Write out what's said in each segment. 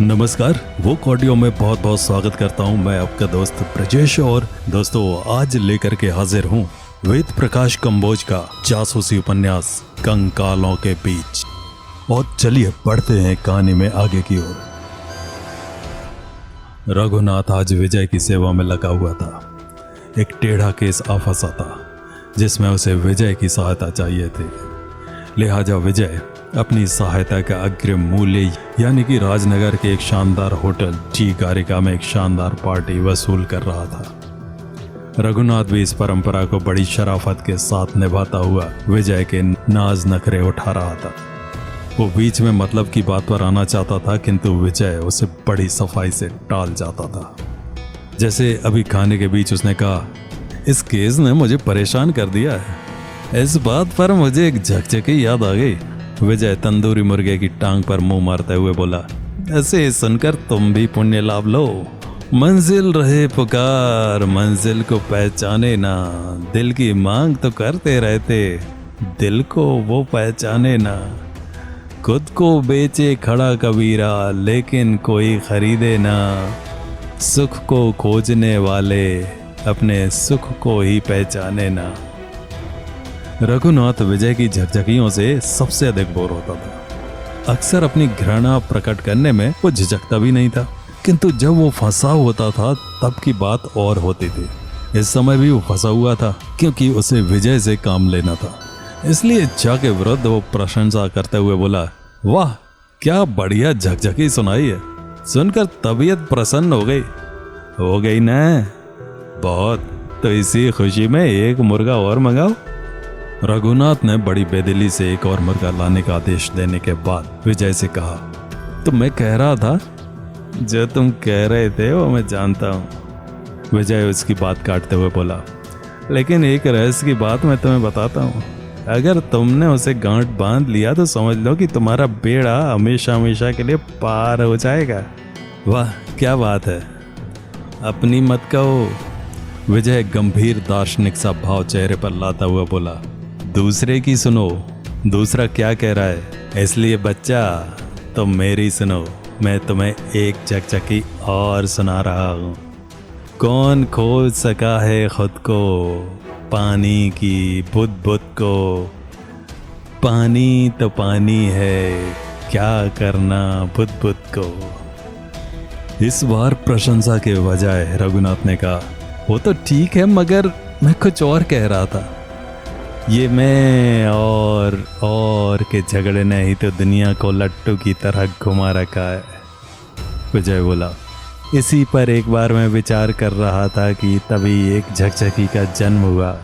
नमस्कार, वो ऑडियो में बहुत बहुत स्वागत करता हूँ। मैं आपका दोस्त ब्रजेश और दोस्तों आज लेकर के हाजिर हूँ वेद प्रकाश कंबोज का जासूसी उपन्यास कंकालों के बीच। और चलिए बढ़ते हैं कहानी में आगे की ओर। रघुनाथ आज विजय की सेवा में लगा हुआ था। एक टेढ़ा केस आ फंसा था जिसमें उसे विजय की सहायता चाहिए थी। लिहाजा विजय अपनी सहायता का अग्रिम मूल्य यानी कि राजनगर के एक शानदार होटल टी गारिका में एक शानदार पार्टी वसूल कर रहा था। रघुनाथ भी इस परंपरा को बड़ी शराफत के साथ निभाता हुआ विजय के नाज नखरे उठा रहा था। वो बीच में मतलब की बात पर आना चाहता था किंतु विजय उसे बड़ी सफाई से टाल जाता था। जैसे अभी खाने के बीच उसने कहा, इस केस ने मुझे परेशान कर दिया है। इस बात पर मुझे एक झकझकी याद आ गई। विजय तंदूरी मुर्गे की टांग पर मुंह मारते हुए बोला, ऐसे सुनकर तुम भी पुण्य लाभ लो। मंजिल रहे पुकार, मंजिल को पहचाने ना। दिल की मांग तो करते रहते, दिल को वो पहचाने ना। खुद को बेचे खड़ा कबीरा, लेकिन कोई खरीदे ना। सुख को खोजने वाले अपने सुख को ही पहचाने ना। रघुनाथ विजय की झकझकियों से सबसे अधिक बोर होता था। अक्सर अपनी घृणा प्रकट करने में वो झिझकता भी नहीं था, किंतु जब वो फंसा होता था तब की बात और होती थी। इस समय भी वो फंसा हुआ था क्योंकि उसे विजय से काम लेना था। इसलिए इच्छा के विरुद्ध वो प्रशंसा करते हुए बोला, वाह क्या बढ़िया झकझकी सुनाई है। सुनकर तबीयत प्रसन्न हो गई ना। बहुत, तो इसी खुशी में एक मुर्गा और मंगाओ। रघुनाथ ने बड़ी बेदिली से एक और मुर्गा लाने का आदेश देने के बाद विजय से कहा, तो मैं कह रहा था, जो तुम कह रहे थे वो मैं जानता हूँ। विजय उसकी बात काटते हुए बोला, लेकिन एक रहस्य की बात मैं तुम्हें बताता हूँ। अगर तुमने उसे गांठ बांध लिया तो समझ लो कि तुम्हारा बेड़ा हमेशा हमेशा के लिए पार हो जाएगा। वाह क्या बात है, अपनी मत कहो। विजय गंभीर दार्शनिक सा भाव चेहरे पर लाता हुआ बोला, दूसरे की सुनो, दूसरा क्या कह रहा है। इसलिए बच्चा तुम मेरी सुनो, मैं तुम्हें एक झकझकी और सुना रहा हूँ। कौन खोज सका है खुद को, पानी की बुदबुद को। पानी तो पानी है, क्या करना बुदबुद को। इस बार प्रशंसा के बजाय रघुनाथ ने कहा, वो तो ठीक है मगर मैं कुछ और कह रहा था। ये मैं और के झगड़े ने ही तो दुनिया को लट्टू की तरह घुमा रखा है। विजय बोला, इसी पर एक बार मैं विचार कर रहा था कि तभी एक झकझकी का जन्म हुआ।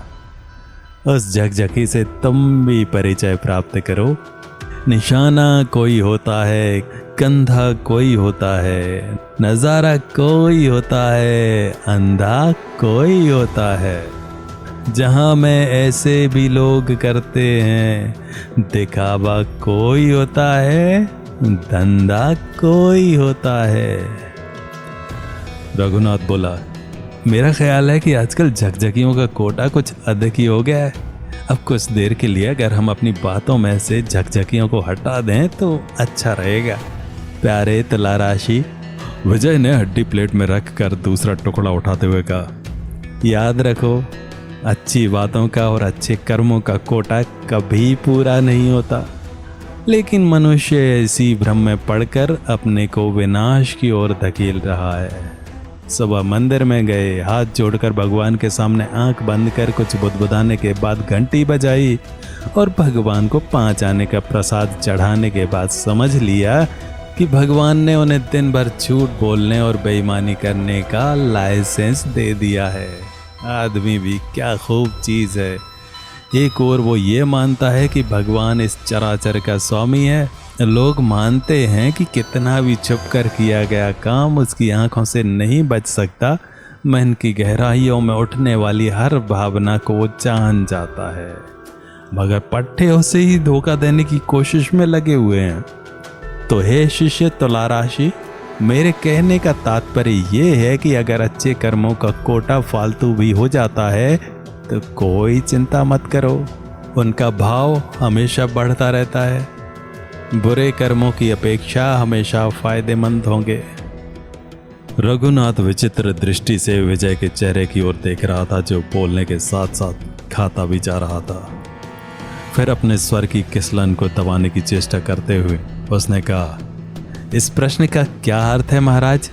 उस झकझकी से तुम भी परिचय प्राप्त करो। निशाना कोई होता है, कंधा कोई होता है, नजारा कोई होता है, अंधा कोई होता है। जहाँ में ऐसे भी लोग करते हैं, दिखावा कोई होता है, धंधा कोई होता है। रघुनाथ बोला, मेरा ख्याल है कि आजकल झकझकियों का कोटा कुछ अधिक ही हो गया है। अब कुछ देर के लिए अगर हम अपनी बातों में से झकझकियों को हटा दें तो अच्छा रहेगा। प्यारे तुलाराशि। विजय ने हड्डी प्लेट में रख कर दूसरा टुकड़ा उठाते हुए कहा, याद रखो, अच्छी बातों का और अच्छे कर्मों का कोटा कभी पूरा नहीं होता, लेकिन मनुष्य इसी भ्रम में पड़कर अपने को विनाश की ओर धकेल रहा है। सुबह मंदिर में गए, हाथ जोड़कर भगवान के सामने आंख बंद कर कुछ बुदबुदाने के बाद घंटी बजाई और भगवान को 5 आने का प्रसाद चढ़ाने के बाद समझ लिया कि भगवान ने उन्हें दिन भर झूठ बोलने और बेईमानी करने का लाइसेंस दे दिया है। आदमी भी क्या खूब चीज़ है। एक और वो ये मानता है कि भगवान इस चराचर का स्वामी है। लोग मानते हैं कि कितना भी छुप कर किया गया काम उसकी आंखों से नहीं बच सकता। मन की गहराइयों में उठने वाली हर भावना को वो जान जाता है, मगर पट्टे उसे ही धोखा देने की कोशिश में लगे हुए हैं। तो हे शिष्य तुलाराशि, मेरे कहने का तात्पर्य ये है कि अगर अच्छे कर्मों का कोटा फालतू भी हो जाता है तो कोई चिंता मत करो, उनका भाव हमेशा बढ़ता रहता है। बुरे कर्मों की अपेक्षा हमेशा फायदेमंद होंगे। रघुनाथ विचित्र दृष्टि से विजय के चेहरे की ओर देख रहा था, जो बोलने के साथ साथ खाता भी जा रहा था। फिर अपने स्वर की किसलन को दबाने की चेष्टा करते हुए उसने कहा, इस प्रश्न का क्या अर्थ है महाराज?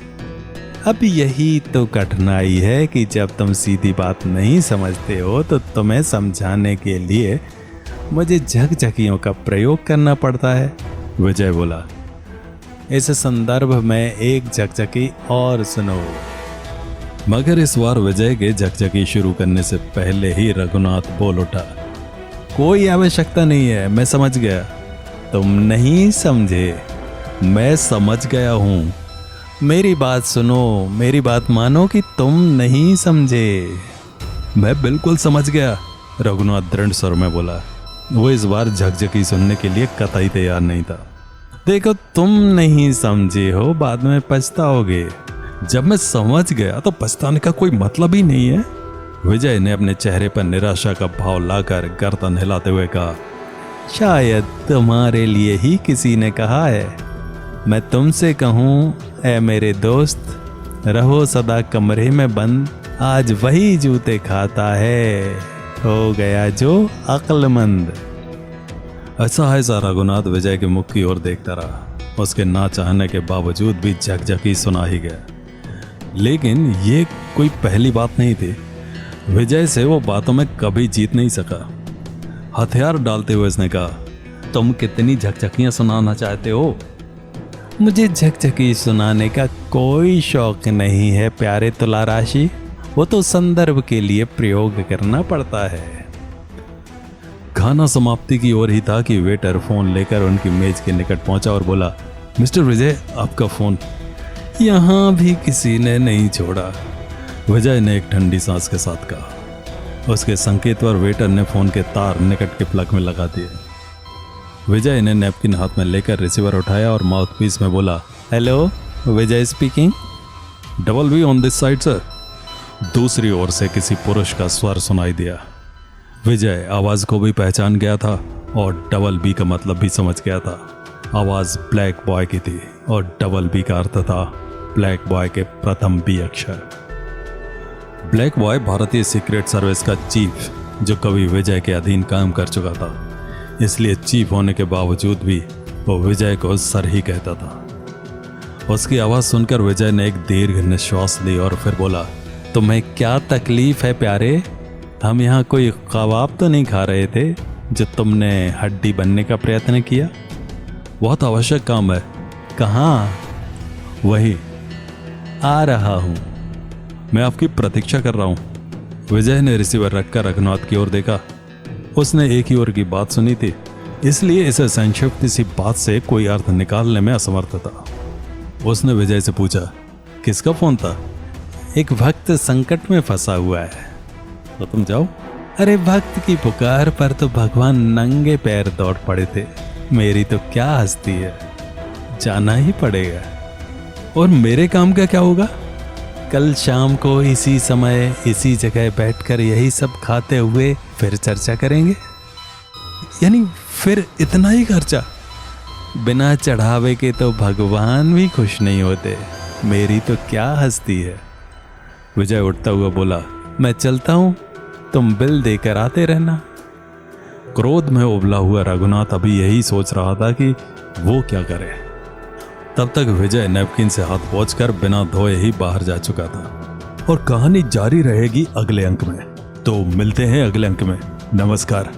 अब यही तो कठिनाई है कि जब तुम सीधी बात नहीं समझते हो तो तुम्हें समझाने के लिए मुझे झकझकियों का प्रयोग करना पड़ता है। विजय बोला, इस संदर्भ में एक झकझकी और सुनो। मगर इस बार विजय के झकझकी शुरू करने से पहले ही रघुनाथ बोल उठा, कोई आवश्यकता नहीं है, मैं समझ गया। तुम नहीं समझे, मैं समझ गया हूं। मेरी बात सुनो, मेरी बात मानो कि तुम नहीं समझे। मैं बिल्कुल समझ गया, रघुनाथ दृढ़ स्वर में बोला। वो इस बार झकझकी सुनने के लिए कतई तैयार नहीं था। देखो, तुम नहीं समझे हो, बाद में पछताओगे। जब मैं समझ गया तो पछताने का कोई मतलब ही नहीं है। विजय ने अपने चेहरे पर निराशा का भाव लाकर गर्दन हिलाते हुए कहा, शायद तुम्हारे लिए ही किसी ने कहा है। मैं तुमसे कहूं, ऐ मेरे दोस्त, रहो सदा कमरे में बंद, आज वही जूते खाता है, हो गया जो अक्लमंद। ऐसा रघुनाथ विजय के मुख की ओर देखता रहा। उसके ना चाहने के बावजूद भी झकझकी सुना ही गया। लेकिन ये कोई पहली बात नहीं थी। विजय से वो बातों में कभी जीत नहीं सका। हथियार डालते हुए उसने कहा, तुम कितनी झकझकियां सुनाना चाहते हो? मुझे झकझकी सुनाने का कोई शौक नहीं है प्यारे तुला राशि, वो तो संदर्भ के लिए प्रयोग करना पड़ता है। खाना समाप्ति की ओर ही था कि वेटर फोन लेकर उनकी मेज के निकट पहुंचा और बोला, मिस्टर विजय, आपका फोन। यहां भी किसी ने नहीं छोड़ा, विजय ने एक ठंडी सांस के साथ कहा। उसके संकेत पर वेटर ने फोन के तार निकट के प्लग में लगा दिए। विजय ने नैपकिन हाथ में लेकर रिसीवर उठाया और माउथपीस में बोला, hello, Vijay speaking. Double be on this side sir. दूसरी ओर से किसी पुरुष का स्वर सुनाई दिया। विजय आवाज को भी पहचान गया था और डबल बी का मतलब भी समझ गया था। आवाज ब्लैक बॉय की थी और डबल बी का अर्थ था ब्लैक बॉय के प्रथम बी अक्षर। ब्लैक बॉय भारतीय सीक्रेट सर्विस का चीफ, जो कभी विजय के अधीन काम कर चुका था, इसलिए चीफ होने के बावजूद भी वो विजय को सर ही कहता था। उसकी आवाज सुनकर विजय ने एक दीर्घ निश्वास ली और फिर बोला, तुम्हें क्या तकलीफ है प्यारे? हम यहाँ कोई कबाब तो नहीं खा रहे थे जो तुमने हड्डी बनने का प्रयत्न किया? बहुत आवश्यक काम है। कहाँ? वही, आ रहा हूँ, मैं आपकी प्रतीक्षा कर रहा हूँ। विजय ने रिसीवर रखकर रघुनाथ की ओर देखा। उसने एक ही ओर की बात सुनी थी, इसलिए इसे संक्षिप्त सी बात से कोई अर्थ निकालने में असमर्थ था। उसने विजय से पूछा, किसका फोन था? एक भक्त संकट में फंसा हुआ है, तो तुम जाओ। अरे, भक्त की पुकार पर तो भगवान नंगे पैर दौड़ पड़े थे। मेरी तो क्या हस्ती है, जाना ही पड़ेगा। और मेरे काम का क्या होगा? कल शाम को इसी समय इसी जगह बैठकर यही सब खाते हुए फिर चर्चा करेंगे। यानी फिर इतना ही खर्चा? बिना चढ़ावे के तो भगवान भी खुश नहीं होते। मेरी तो क्या हस्ती है। विजय उठता हुआ बोला, मैं चलता हूं, तुम बिल देकर आते रहना। क्रोध में उबला हुआ रघुनाथ अभी यही सोच रहा था कि वो क्या करे। तब तक विजय नैपकिन से हाथ पोंछकर बिना धोए ही बाहर जा चुका था। और कहानी जारी रहेगी अगले अंक में। तो मिलते हैं अगले अंक में। नमस्कार।